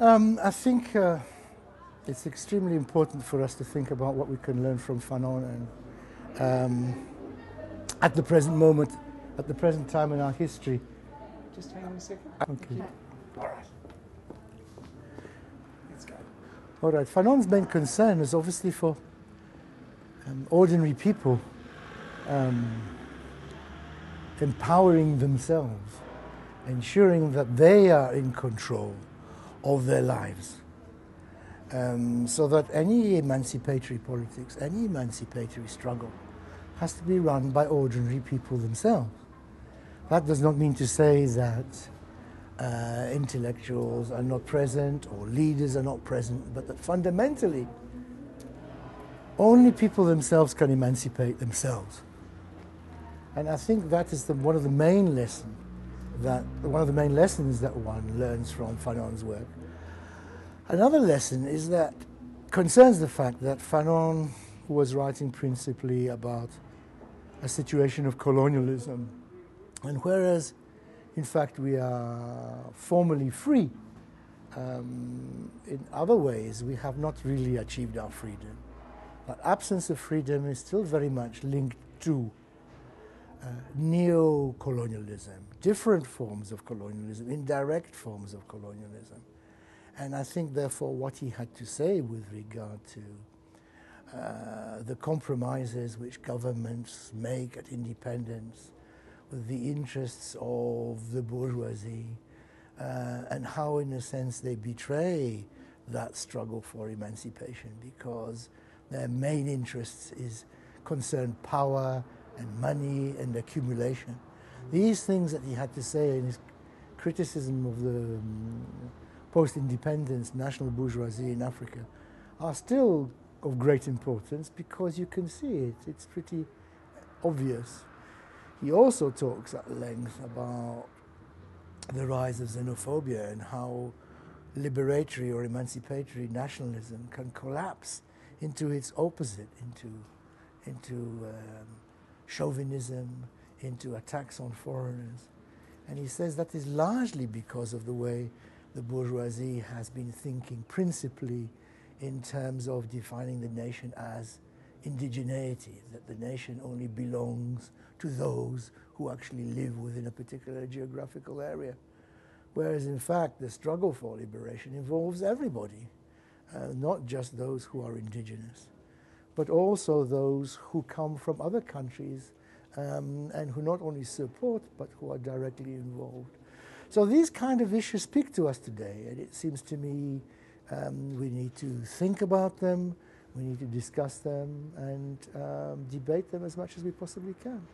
I think it's extremely important for us to think about what we can learn from Fanon, and at the present moment, at the present time in our history. Just hang on a second. Okay. All right. Let's go. All right. Fanon's main concern is obviously for ordinary people empowering themselves, ensuring that they are in control of their lives, so that any emancipatory politics, any emancipatory struggle has to be run by ordinary people themselves. That does not mean to say that intellectuals are not present or leaders are not present, but that fundamentally only people themselves can emancipate themselves. And I think that is one of the main lessons that one learns from Fanon's work. Another lesson is that concerns the fact that Fanon was writing principally about a situation of colonialism, and whereas in fact we are formally free, in other ways we have not really achieved our freedom. That absence of freedom is still very much linked to neo-colonialism, different forms of colonialism, indirect forms of colonialism. And I think, therefore, what he had to say with regard to the compromises which governments make at independence with the interests of the bourgeoisie, and how, in a sense, they betray that struggle for emancipation because their main interests concern power and money and accumulation. These things that he had to say in his criticism of the post-independence national bourgeoisie in Africa are still of great importance because you can see it. It's pretty obvious. He also talks at length about the rise of xenophobia and how liberatory or emancipatory nationalism can collapse into its opposite, into chauvinism, into attacks on foreigners. And he says that is largely because of the way the bourgeoisie has been thinking principally in terms of defining the nation as indigeneity, that the nation only belongs to those who actually live within a particular geographical area. Whereas in fact the struggle for liberation involves everybody, not just those who are indigenous, but also those who come from other countries and who not only support but who are directly involved. So these kind of issues speak to us today, and it seems to me we need to think about them, we need to discuss them and debate them as much as we possibly can.